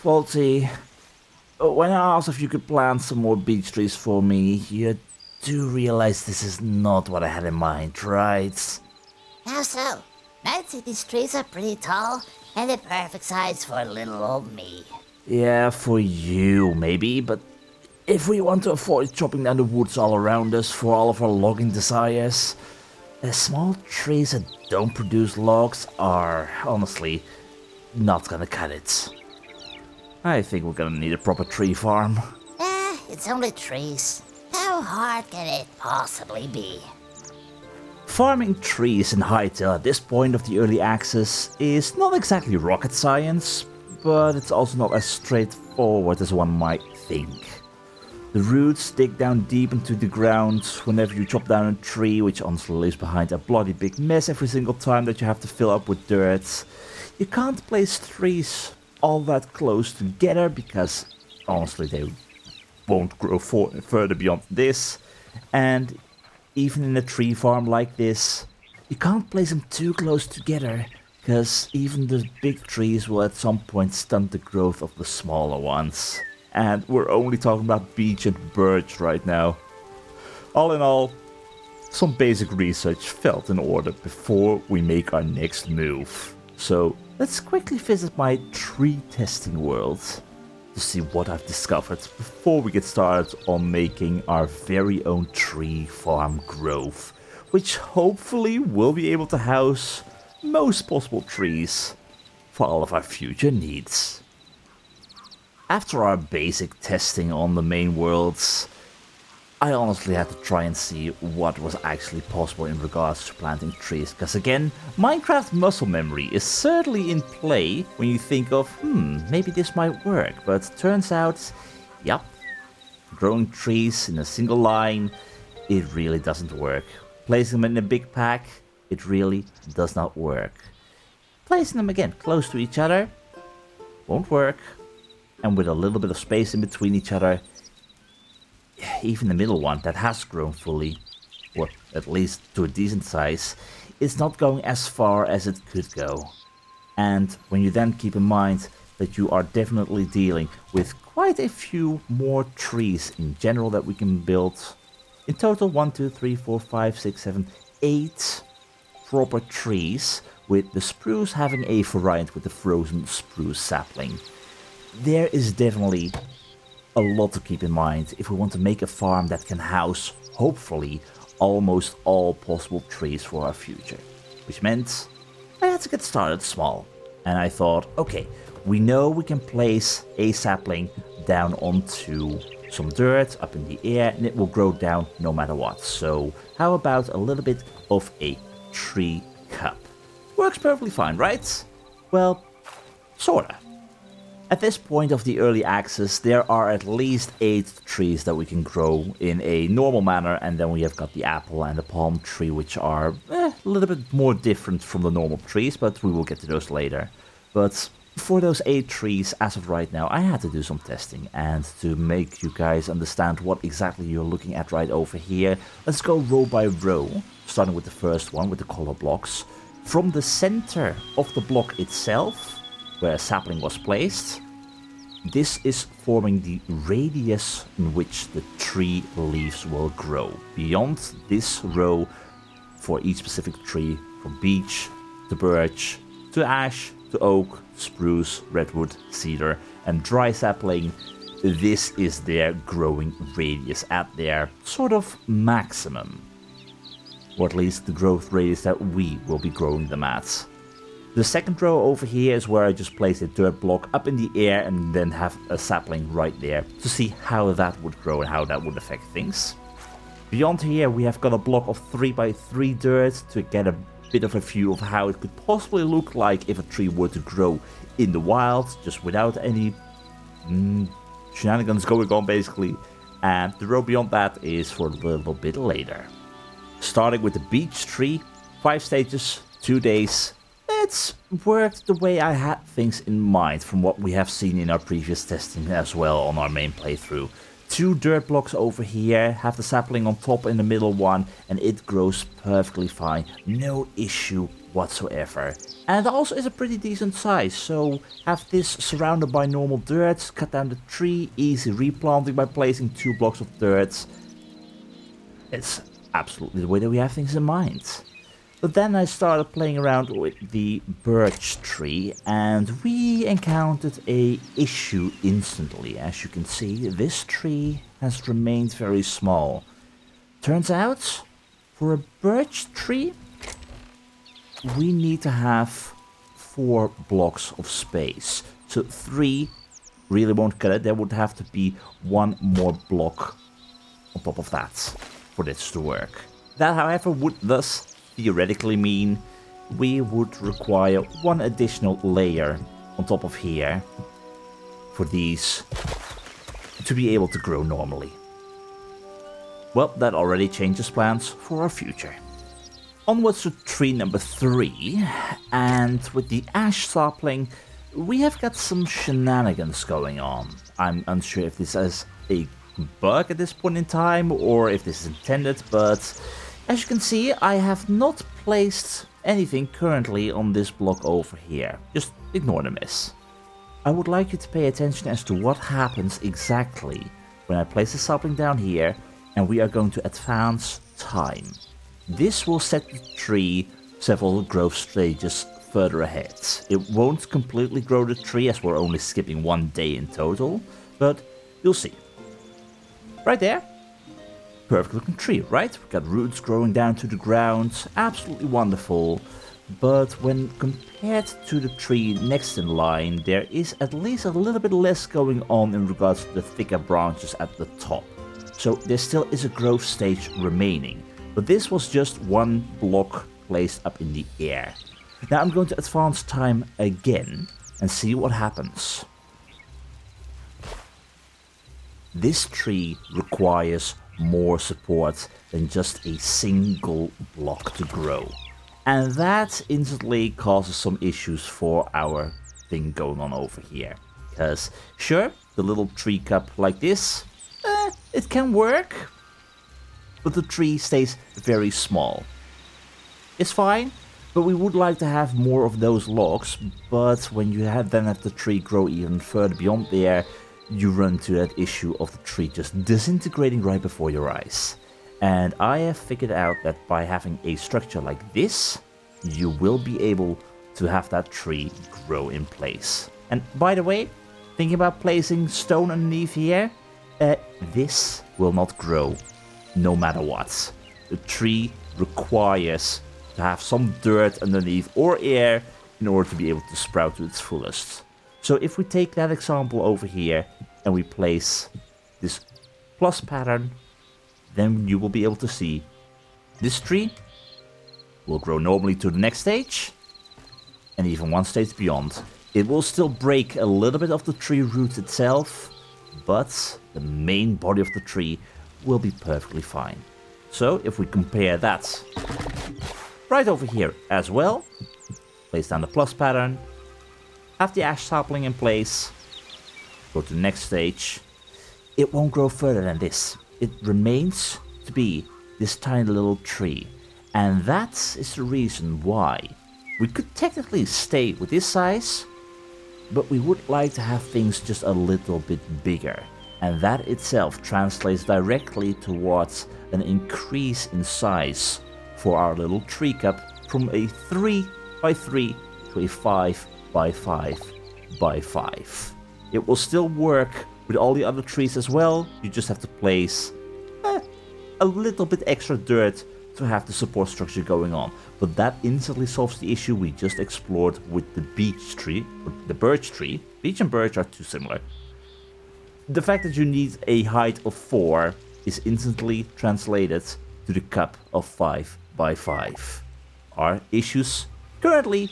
Faulty, when I asked if you could plant some more beech trees for me, you do realize this is not what I had in mind, right? How so? I'd say these trees are pretty tall and the perfect size for little old me. Yeah, for you, maybe, but if we want to avoid chopping down the woods all around us for all of our logging desires, small trees that don't produce logs are, honestly, not gonna cut it. I think we're gonna need a proper tree farm. It's only trees. How hard can it possibly be? Farming trees in Hytale at this point of the early access is not exactly rocket science, but it's also not as straightforward as one might think. The roots dig down deep into the ground whenever you chop down a tree, which honestly leaves behind a bloody big mess every single time that you have to fill up with dirt. You can't place trees all that close together because honestly they won't grow further beyond this, and even in a tree farm like this you can't place them too close together because even the big trees will at some point stunt the growth of the smaller ones, and we're only talking about beech and birch right now. All in all, some basic research felt in order before we make our next move. So let's quickly visit my tree testing world to see what I've discovered before we get started on making our very own tree farm grove, which hopefully will be able to house most possible trees for all of our future needs. After our basic testing on the main worlds, I honestly had to try and see what was actually possible in regards to planting trees, because again, Minecraft muscle memory is certainly in play when you think of, maybe this might work, but turns out, yep, growing trees in a single line, it really doesn't work. Placing them in a big pack, it really does not work. Placing them again close to each other, won't work, and with a little bit of space in between each other, even the middle one that has grown fully, or at least to a decent size, is not going as far as it could go. And when you then keep in mind that you are definitely dealing with quite a few more trees in general that we can build, in total 1, 2, 3, 4, 5, 6, 7, 8 proper trees, with the spruce having a variant with the frozen spruce sapling. There is definitely a lot to keep in mind if we want to make a farm that can house, hopefully, almost all possible trees for our future. Which meant I had to get started small. And I thought, okay, we know we can place a sapling down onto some dirt up in the air and it will grow down no matter what. So how about a little bit of a tree cup? Works perfectly fine, right? Well, sorta. At this point of the early access, there are at least 8 trees that we can grow in a normal manner, and then we have got the apple and the palm tree, which are a little bit more different from the normal trees, but we will get to those later. But for those 8 trees, as of right now, I had to do some testing, and to make you guys understand what exactly you're looking at right over here, let's go row by row, starting with the first one, with the color blocks. From the center of the block itself, where a sapling was placed, this is forming the radius in which the tree leaves will grow. Beyond this row, for each specific tree, from beech to birch to ash to oak, spruce, redwood, cedar and dry sapling, this is their growing radius at their sort of maximum, or at least the growth radius that we will be growing them at. The second row over here is where I just placed a dirt block up in the air and then have a sapling right there to see how that would grow and how that would affect things. Beyond here we have got a block of 3x3 dirt to get a bit of a view of how it could possibly look like if a tree were to grow in the wild, just without any shenanigans going on basically. And the row beyond that is for a little bit later. Starting with the beech tree, 5 stages, 2 days. It's worked the way I had things in mind from what we have seen in our previous testing as well on our main playthrough. 2 dirt blocks over here, have the sapling on top in the middle one, and it grows perfectly fine. No issue whatsoever. And it also is a pretty decent size, so have this surrounded by normal dirt, cut down the tree, easy replanting by placing 2 blocks of dirt. It's absolutely the way that we have things in mind. But then I started playing around with the birch tree, and we encountered a issue instantly. As you can see, this tree has remained very small. Turns out, for a birch tree, we need to have 4 blocks of space. So 3 really won't cut it. There would have to be 1 more block on top of that for this to work. That, however, would thus theoretically mean we would require 1 additional layer on top of here for these to be able to grow normally. Well, that already changes plans for our future. Onwards to tree number 3, and with the ash sapling, we have got some shenanigans going on. I'm unsure if this is a bug at this point in time or if this is intended, but as you can see, I have not placed anything currently on this block over here. Just ignore the mess. I would like you to pay attention as to what happens exactly when I place the sapling down here and we are going to advance time. This will set the tree several growth stages further ahead. It won't completely grow the tree as we're only skipping 1 day in total, but you'll see. Right there. Perfect looking tree, right? We've got roots growing down to the ground, absolutely wonderful. But when compared to the tree next in line, there is at least a little bit less going on in regards to the thicker branches at the top. So there still is a growth stage remaining. But this was just 1 block placed up in the air. Now I'm going to advance time again and see what happens. This tree requires more support than just a single block to grow. And that instantly causes some issues for our thing going on over here. Because, sure, the little tree cup like this, it can work, but the tree stays very small. It's fine, but we would like to have more of those logs, but when you then have the tree grow even further beyond there, you run to that issue of the tree just disintegrating right before your eyes. And I have figured out that by having a structure like this, you will be able to have that tree grow in place. And by the way, thinking about placing stone underneath here, this will not grow no matter what. The tree requires to have some dirt underneath or air in order to be able to sprout to its fullest. So if we take that example over here and we place this plus pattern, then you will be able to see this tree will grow normally to the next stage and even 1 stage beyond. It will still break a little bit of the tree root itself, but the main body of the tree will be perfectly fine. So if we compare that right over here as well, place down the plus pattern, have the ash sapling in place, go to the next stage, it won't grow further than this. It remains to be this tiny little tree. And that is the reason why we could technically stay with this size, but we would like to have things just a little bit bigger. And that itself translates directly towards an increase in size for our little tree cup from a 3x3 to a 5x5x5. It will still work with all the other trees as well. You just have to place a little bit extra dirt to have the support structure going on. But that instantly solves the issue we just explored with the beech tree, or the birch tree. Beech and birch are too similar. The fact that you need a height of 4 is instantly translated to the cup of 5x5. Our issues currently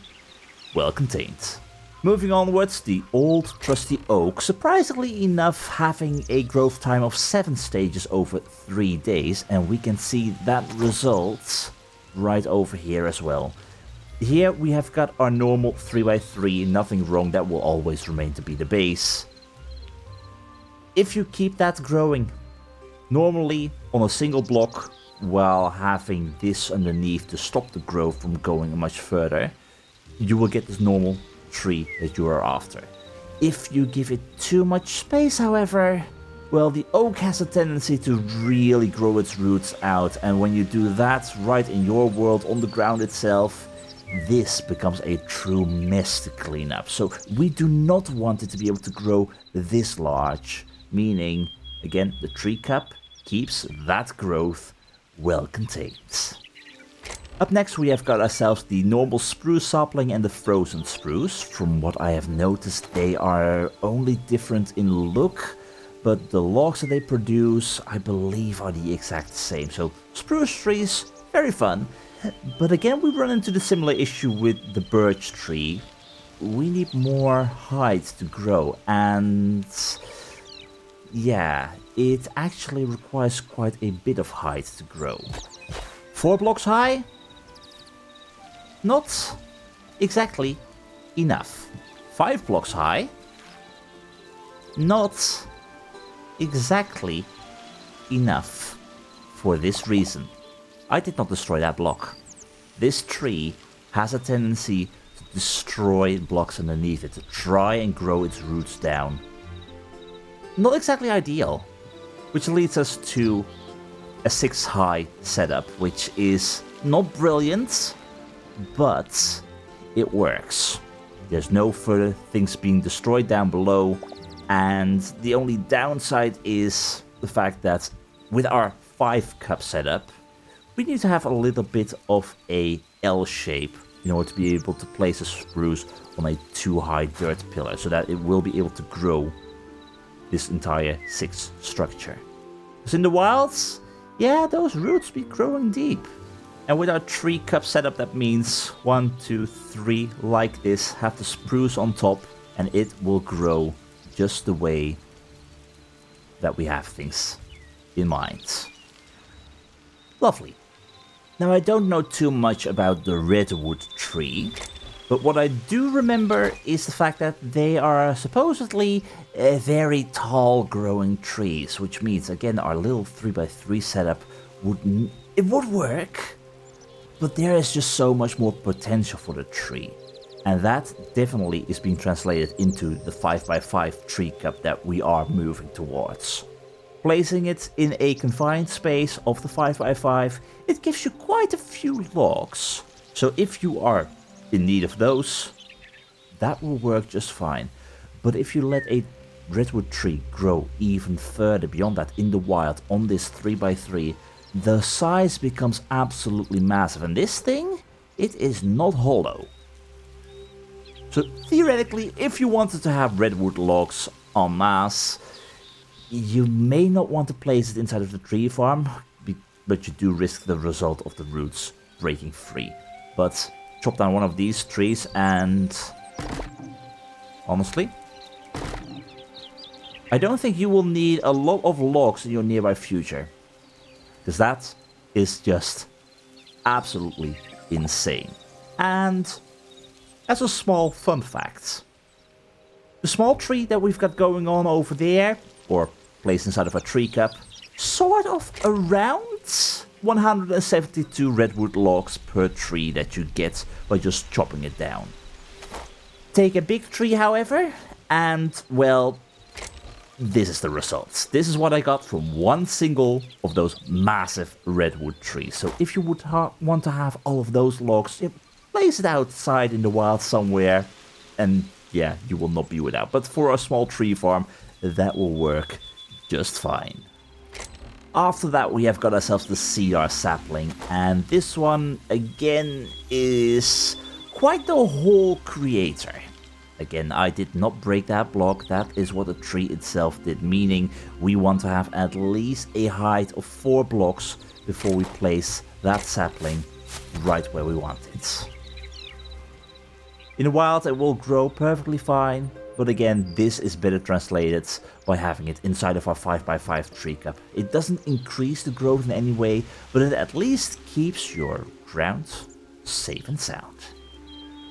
well contained. Moving onwards, the old trusty oak, surprisingly enough having a growth time of 7 stages over 3 days, and we can see that result right over here as well. Here we have got our normal 3x3, nothing wrong, that will always remain to be the base. if you keep that growing normally on a single block while having this underneath to stop the growth from going much further, you will get this normal tree that you are after. If you give it too much space, however, well, the oak has a tendency to really grow its roots out, and when you do that right in your world on the ground itself, this becomes a true mess to clean up. So we do not want it to be able to grow this large, meaning, again, the tree cup keeps that growth well contained. Up next we have got ourselves the normal spruce sapling and the frozen spruce. From what I have noticed, they are only different in look, but the logs that they produce, I believe, are the exact same. So spruce trees, very fun. But again, we run into the similar issue with the birch tree. We need more height to grow, and yeah, it actually requires quite a bit of height to grow. 4 blocks high? Not exactly enough. 5 blocks high? Not exactly enough. For this reason, I did not destroy that block. This tree has a tendency to destroy blocks underneath it, to try and grow its roots down. Not exactly ideal, which leads us to a 6 high setup, which is not brilliant, but it works. There's no further things being destroyed down below, and the only downside is the fact that with our 5 cup setup, we need to have a little bit of a L shape in order to be able to place a spruce on a 2 high dirt pillar, so that it will be able to grow this entire 6 structure. Because in the wilds, yeah, those roots be growing deep. And with our 3 cup setup, that means 1, 2, 3 like this, have the spruce on top, and it will grow just the way that we have things in mind. Lovely. Now, I don't know too much about the redwood tree, but what I do remember is the fact that they are supposedly very tall growing trees, which means, again, our little 3x3 setup would work, but there is just so much more potential for the tree. And that definitely is being translated into the 5x5 tree cup that we are moving towards. Placing it in a confined space of the 5x5, it gives you quite a few logs. So if you are in need of those, that will work just fine. But if you let a redwood tree grow even further beyond that in the wild on this 3x3, the size becomes absolutely massive. And this thing, it is not hollow. So theoretically, if you wanted to have redwood logs en masse, you may not want to place it inside of the tree farm, but you do risk the result of the roots breaking free. But chop down one of these trees and honestly, I don't think you will need a lot of logs in your nearby future, because that is just absolutely insane. And as a small fun fact, the small tree that we've got going on over there, or placed inside of a tree cup, sort of around 172 redwood logs per tree that you get by just chopping it down. Take a big tree, however, and, well, this is the results. This is what I got from one single of those massive redwood trees. So if you would want to have all of those logs, place it outside in the wild somewhere, and yeah, you will not be without. But for a small tree farm, that will work just fine. After that, we have got ourselves the cedar sapling, and this one again is quite the whole creator. Again, I did not break that block, that is what the tree itself did, meaning we want to have at least a height of 4 blocks before we place that sapling right where we want it. In the wild, it will grow perfectly fine, but again, this is better translated by having it inside of our 5x5 tree cup. It doesn't increase the growth in any way, but it at least keeps your ground safe and sound.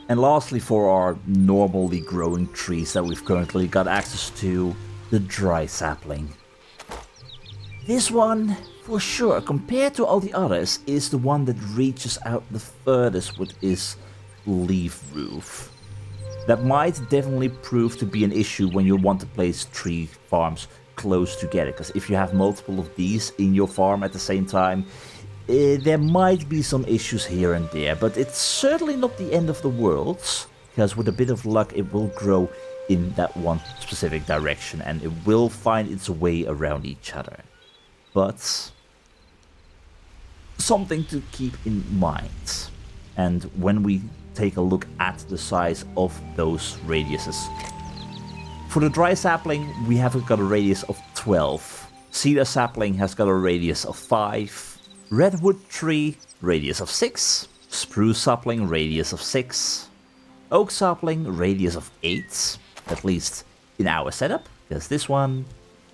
And lastly, for our normally growing trees that we've currently got access to, the dry sapling. This one, for sure, compared to all the others, is the one that reaches out the furthest with his leaf roof. That might definitely prove to be an issue when you want to place tree farms close together, because if you have multiple of these in your farm at the same time, there might be some issues here and there, but it's certainly not the end of the world, because with a bit of luck it will grow in that one specific direction and it will find its way around each other. But something to keep in mind, and when we take a look at the size of those radiuses. For the dry sapling, we have got a radius of 12. Cedar sapling has got a radius of 5. Redwood tree, radius of 6. Spruce sapling, radius of 6. Oak sapling, radius of 8. At least in our setup, because this one,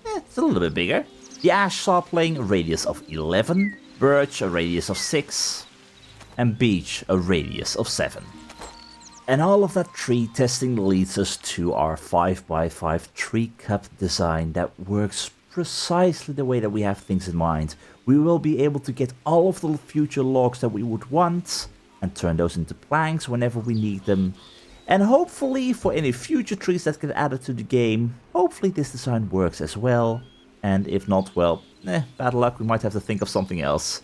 it's a little bit bigger. The ash sapling, radius of 11. Birch, a radius of 6. And beech, a radius of 7. And all of that tree testing leads us to our 5x5 tree cup design that works precisely the way that we have things in mind. We will be able to get all of the future logs that we would want and turn those into planks whenever we need them. And hopefully for any future trees that get added to the game, hopefully this design works as well. And if not, well, bad luck, we might have to think of something else.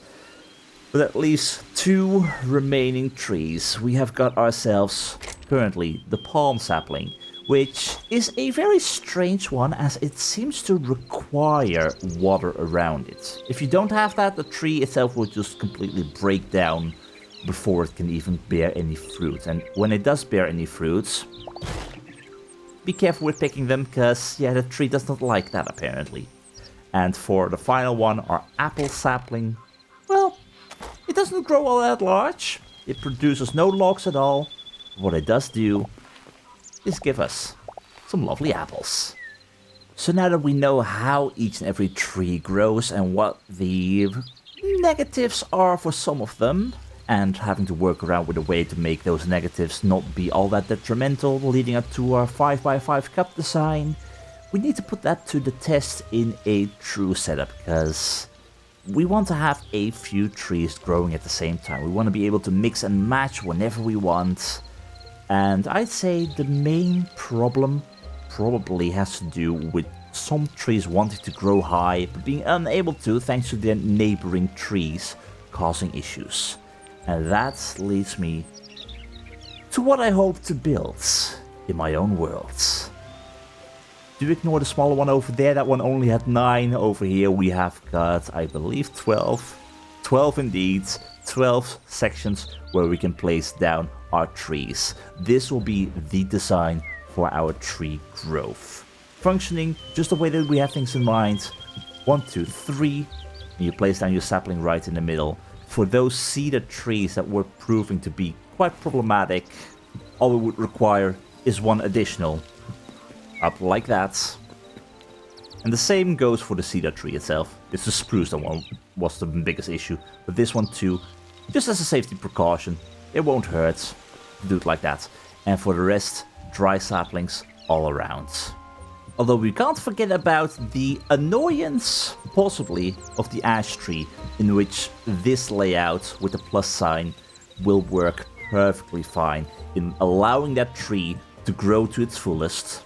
But that leaves 2 remaining trees. We have got ourselves, currently, the palm sapling, which is a very strange one as it seems to require water around it. If you don't have that, the tree itself will just completely break down before it can even bear any fruit. And when it does bear any fruits, be careful with picking them, because yeah, the tree does not like that apparently. And for the final one, our apple sapling, well, it doesn't grow all that large. It produces no logs at all. What it does do is give us some lovely apples. So now that we know how each and every tree grows and what the negatives are for some of them, and having to work around with a way to make those negatives not be all that detrimental, leading up to our 5x5 cup design, we need to put that to the test in a true setup, because we want to have a few trees growing at the same time. We want to be able to mix and match whenever we want. And I'd say the main problem probably has to do with some trees wanting to grow high, but being unable to thanks to their neighboring trees causing issues. And that leads me to what I hope to build in my own world. Do ignore the smaller one over there, that one only had 9. Over here we have got, I believe, 12. 12 indeed, 12 sections where we can place down our trees. This will be the design for our tree growth. Functioning just the way that we have things in mind. 1, 2, 3, and you place down your sapling right in the middle. For those cedar trees that were proving to be quite problematic, all we would require is 1 additional. Up like that. And the same goes for the cedar tree itself. It's the spruce that one was the biggest issue, but this one too, just as a safety precaution. It won't hurt to do it like that. And for the rest, dry saplings all around. Although we can't forget about the annoyance, possibly, of the ash tree, in which this layout with the plus sign will work perfectly fine in allowing that tree to grow to its fullest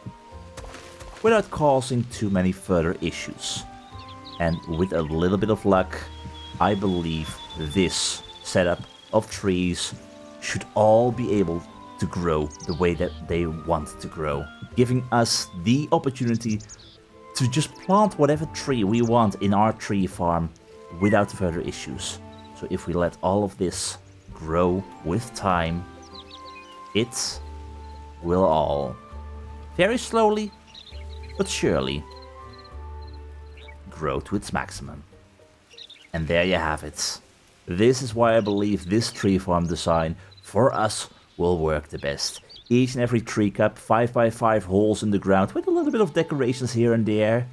without causing too many further issues. And with a little bit of luck, I believe this setup of trees should all be able to grow the way that they want to grow, giving us the opportunity to just plant whatever tree we want in our tree farm without further issues. So if we let all of this grow with time, it will all, very slowly but surely, grow to its maximum. And there you have it. This is why I believe this tree farm design for us will work the best. Each and every tree cup, 5x5 holes in the ground with a little bit of decorations here and there.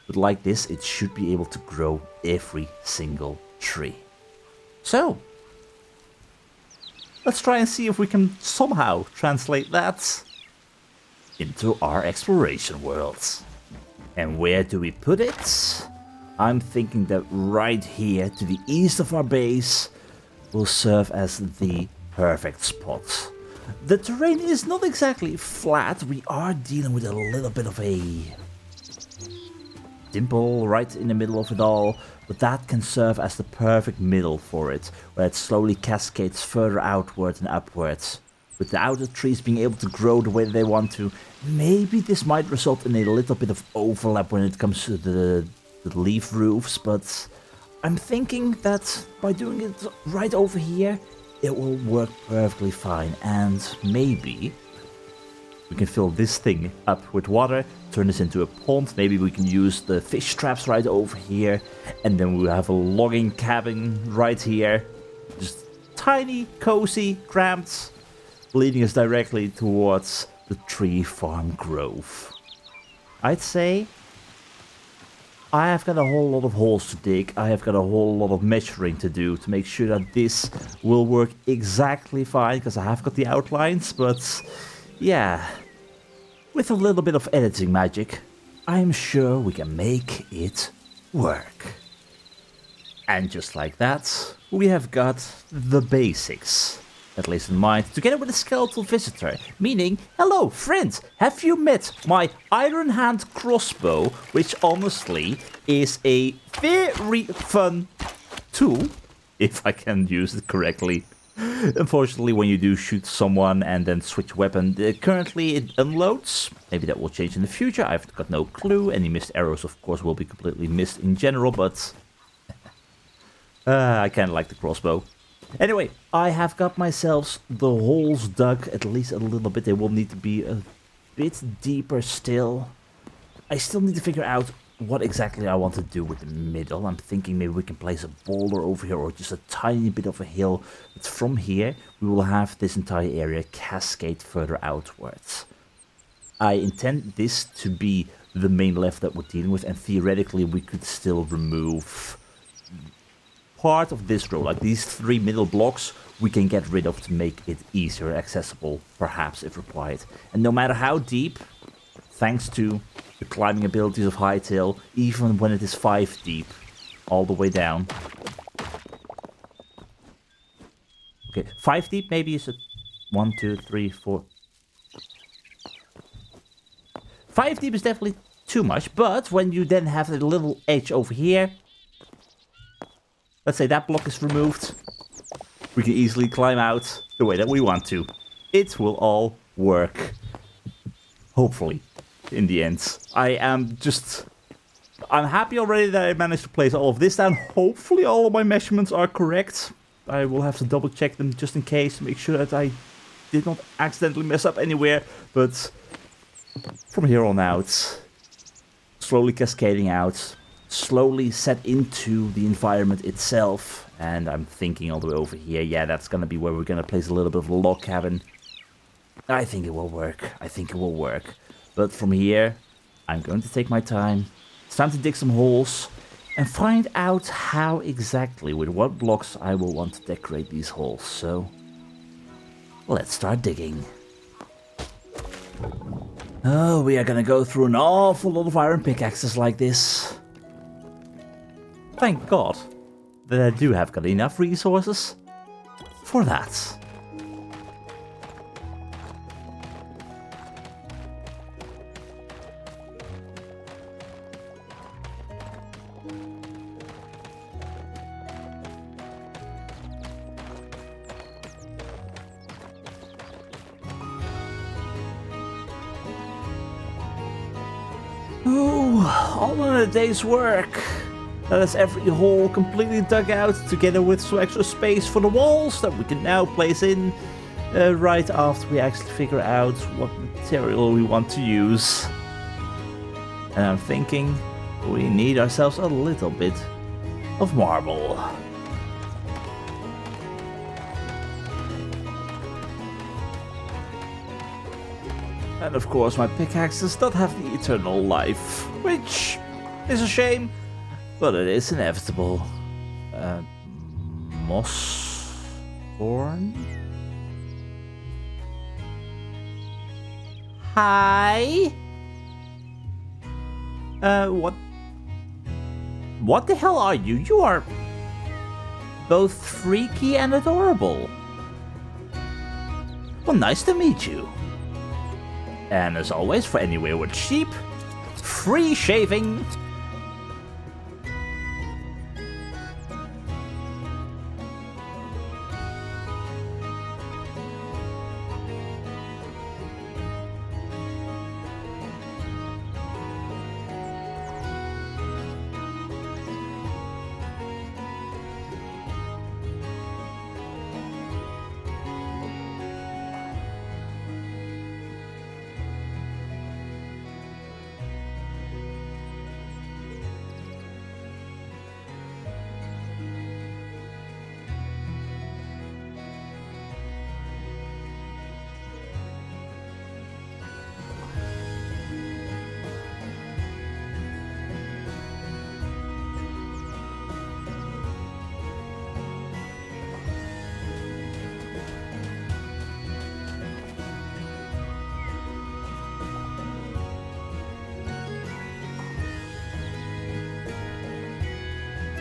But like this, it should be able to grow every single tree. So, let's try and see if we can somehow translate that into our exploration world. And where do we put it? I'm thinking that right here to the east of our base will serve as the perfect spot. The terrain is not exactly flat, we are dealing with a little bit of a dimple right in the middle of it all, but that can serve as the perfect middle for it, where it slowly cascades further outwards and upwards. Without the trees being able to grow the way they want to, maybe this might result in a little bit of overlap when it comes to the leaf roofs, but I'm thinking that by doing it right over here, it will work perfectly fine, and maybe we can fill this thing up with water, turn this into a pond, maybe we can use the fish traps right over here, and then we'll have a logging cabin right here. Just tiny, cozy, cramped, leading us directly towards the tree farm grove. I'd say I have got a whole lot of holes to dig, I have got a whole lot of measuring to do to make sure that this will work exactly fine, because I have got the outlines, but yeah, with a little bit of editing magic, I'm sure we can make it work. And just like that, we have got the basics, at least in mind, together with a skeletal visitor, meaning, hello friend, have you met my iron hand crossbow, which honestly is a very fun tool, if I can use it correctly. Unfortunately, when you do shoot someone and then switch weapon, currently it unloads. Maybe that will change in the future, I've got no clue. Any missed arrows, of course, will be completely missed in general, but I kinda like the crossbow. Anyway, I have got myself the holes dug at least a little bit. They will need to be a bit deeper still. I still need to figure out what exactly I want to do with the middle. I'm thinking maybe we can place a boulder over here or just a tiny bit of a hill. But from here, we will have this entire area cascade further outwards. I intend this to be the main level that we're dealing with, and theoretically we could still remove part of this row, like these 3 middle blocks, we can get rid of to make it easier accessible, perhaps if required. And no matter how deep, thanks to the climbing abilities of Hytale, even when it is 5 deep, all the way down. Okay, 5 deep maybe is a 1, 2, 3, 4. 5 deep is definitely too much, but when you then have a little edge over here, let's say that block is removed, we can easily climb out the way that we want to. It will all work. Hopefully, in the end. I'm happy already that I managed to place all of this down. Hopefully all of my measurements are correct. I will have to double check them just in case to make sure that I did not accidentally mess up anywhere. But from here on out, slowly cascading out, slowly set into the environment itself. And I'm thinking all the way over here, yeah, that's gonna be where we're gonna place a little bit of a log cabin. I think it will work. I think it will work. But from here, I'm going to take my time. It's time to dig some holes and find out how exactly, with what blocks I will want to decorate these holes. So, let's start digging. Oh, we are gonna go through an awful lot of iron pickaxes like this. Thank God that I do have got enough resources for that. Oh, all in a day's work. That is every hole completely dug out, together with some extra space for the walls that we can now place in right after we actually figure out what material we want to use. And I'm thinking we need ourselves a little bit of marble. And of course my pickaxe does not have the eternal life, which is a shame, but it is inevitable. Moss thorn? Hi? What? What the hell are you? You are both freaky and adorable. Well, nice to meet you. And as always, for anywhere with sheep, free shaving.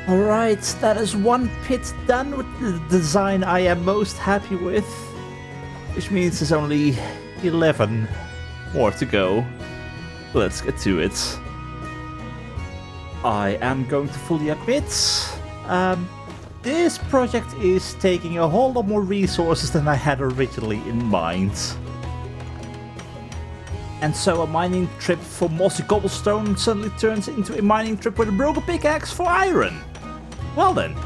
Alright, that is one pit done with the design I am most happy with. Which means there's only 11 more to go. Let's get to it. I am going to fully admit, this project is taking a whole lot more resources than I had originally in mind. And so a mining trip for mossy cobblestone suddenly turns into a mining trip with a broken pickaxe for iron. Well then.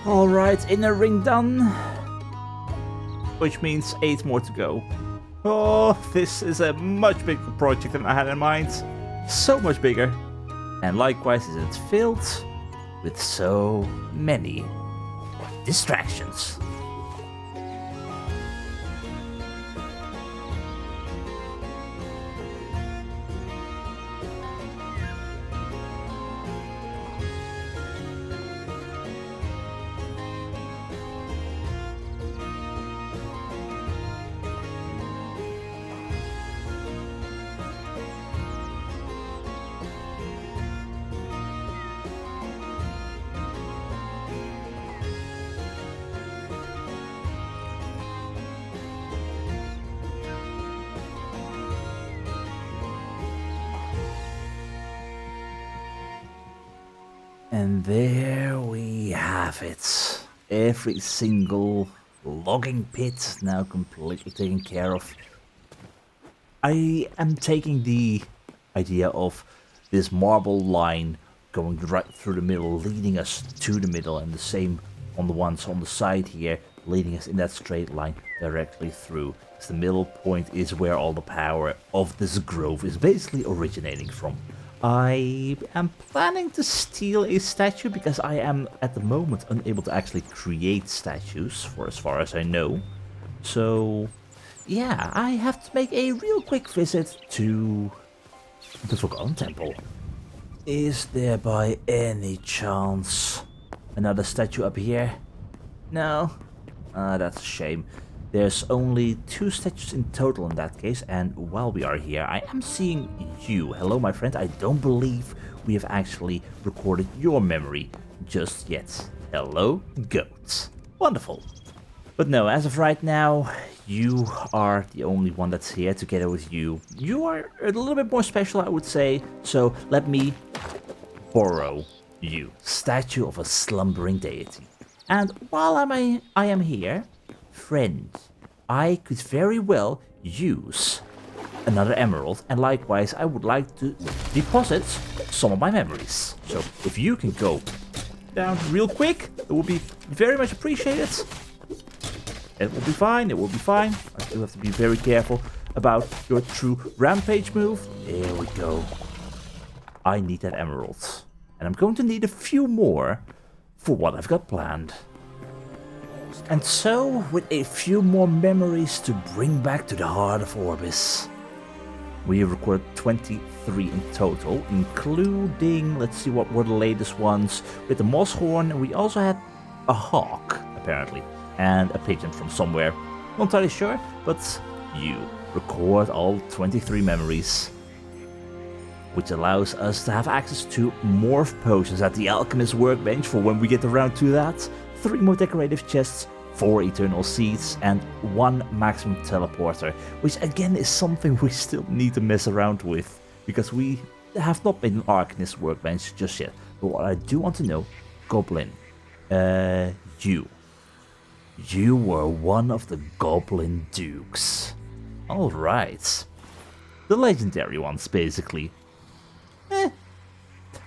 Alright, inner ring done. Which means 8 more to go. Oh, this is a much bigger project than I had in mind. So much bigger. And likewise is it filled with so many distractions. And there we have it. Every single logging pit now completely taken care of. I am taking the idea of this marble line going right through the middle, leading us to the middle, and the same on the ones on the side here, leading us in that straight line directly through. Because the middle point is where all the power of this grove is basically originating from. I am planning to steal a statue because I am at the moment unable to actually create statues for as far as I know. So yeah, I have to make a real quick visit to the Forgotten Temple. Is there by any chance another statue up here? No? That's a shame. There's only 2 statues in total in that case, and while we are here, I am seeing you. Hello, my friend. I don't believe we have actually recorded your memory just yet. Hello, goat. Wonderful. But no, as of right now, you are the only one that's here together with you. You are a little bit more special, I would say, so let me borrow you. Statue of a slumbering deity. And while I am here, friend, I could very well use another emerald, and likewise I would like to deposit some of my memories. So if you can go down real quick, it will be very much appreciated. It will be fine, it will be fine. I still have to be very careful about your true rampage move. There we go. I need that emerald. And I'm going to need a few more for what I've got planned. And so, with a few more memories to bring back to the heart of Orbis, we have recorded 23 in total, including, let's see what were the latest ones, with the moss horn. We also had a hawk, apparently, and a pigeon from somewhere. Not entirely sure, but you. record all 23 memories, which allows us to have access to morph potions at the alchemist workbench for when we get around to that, 3 more decorative chests, 4 eternal seeds, and 1 maximum teleporter, which again is something we still need to mess around with, because we have not been an alchemist workbench just yet. But what I do want to know, Goblin, you were one of the Goblin Dukes. Alright. The legendary ones, basically.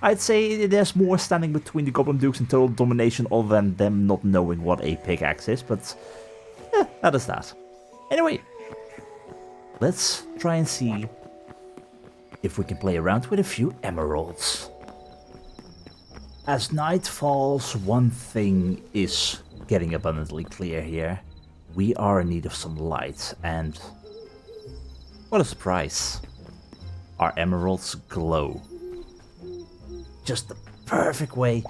I'd say there's more standing between the Goblin Dukes and total domination other than them not knowing what a pickaxe is, but that is that. Anyway, let's try and see if we can play around with a few emeralds. As night falls, one thing is getting abundantly clear here. We are in need of some light, and what a surprise. Our emeralds glow. Just the perfect way.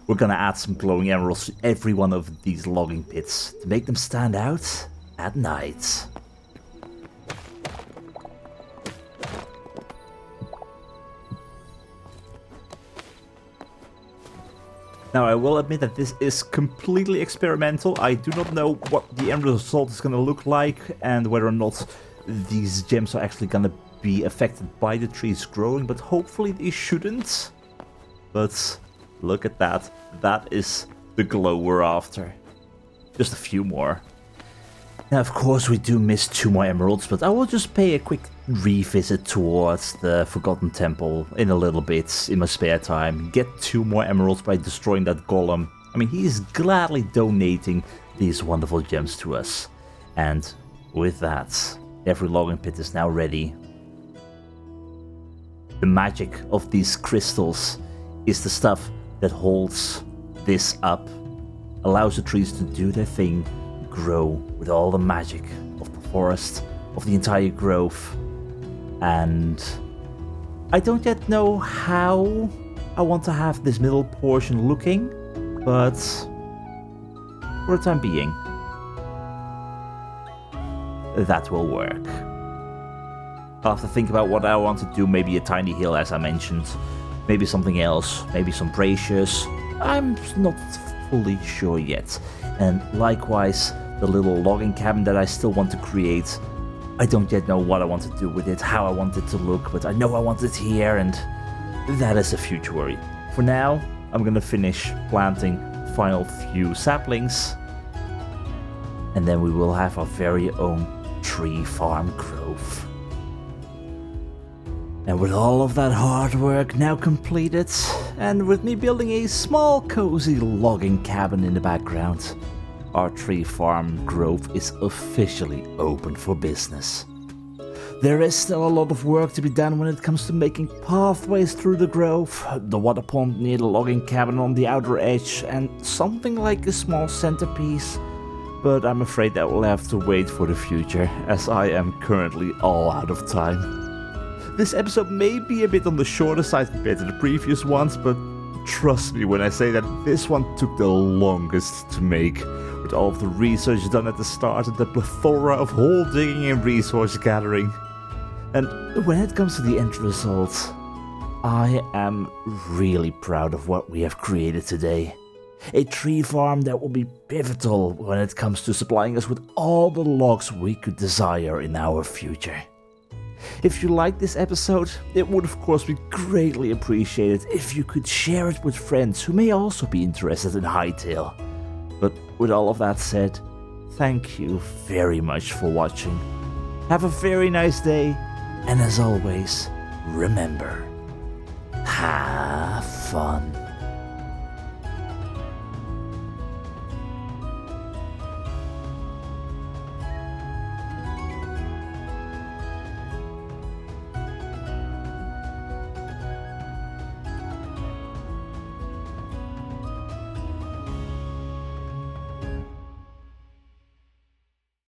We're gonna add some glowing emeralds to every one of these logging pits to make them stand out at night. Now, I will admit that this is completely experimental. I do not know what the end result is going to look like and whether or not these gems are actually going to be affected by the trees growing, but hopefully they shouldn't. But look at that. That is the glow we're after. Just a few more. Now, of course, we do miss 2 more emeralds, but I will just pay a quick revisit towards the Forgotten Temple in a little bit in my spare time. Get 2 more emeralds by destroying that golem. I mean, he is gladly donating these wonderful gems to us. And with that, every logging pit is now ready. The magic of these crystals is the stuff that holds this up, allows the trees to do their thing, grow with all the magic of the forest, of the entire grove. And I don't yet know how I want to have this middle portion looking, but for the time being, that will work. I'll have to think about what I want to do, maybe a tiny hill as I mentioned, maybe something else, maybe some braziers. I'm not fully sure yet. And likewise, the little logging cabin that I still want to create, I don't yet know what I want to do with it, how I want it to look, but I know I want it here, and that is a future worry. For now, I'm gonna finish planting the final few saplings, and then we will have our very own tree farm grove. And with all of that hard work now completed, and with me building a small cozy logging cabin in the background, our tree farm grove is officially open for business. There is still a lot of work to be done when it comes to making pathways through the grove, the water pond near the logging cabin on the outer edge, and something like a small centerpiece. But I'm afraid that will have to wait for the future, as I am currently all out of time. This episode may be a bit on the shorter side compared to the previous ones, but trust me when I say that this one took the longest to make, with all of the research done at the start and the plethora of hole digging and resource gathering. And when it comes to the end result, I am really proud of what we have created today. A tree farm that will be pivotal when it comes to supplying us with all the logs we could desire in our future. If you liked this episode, it would of course be greatly appreciated if you could share it with friends who may also be interested in Hytale. But with all of that said, thank you very much for watching. Have a very nice day, and as always, remember, have fun.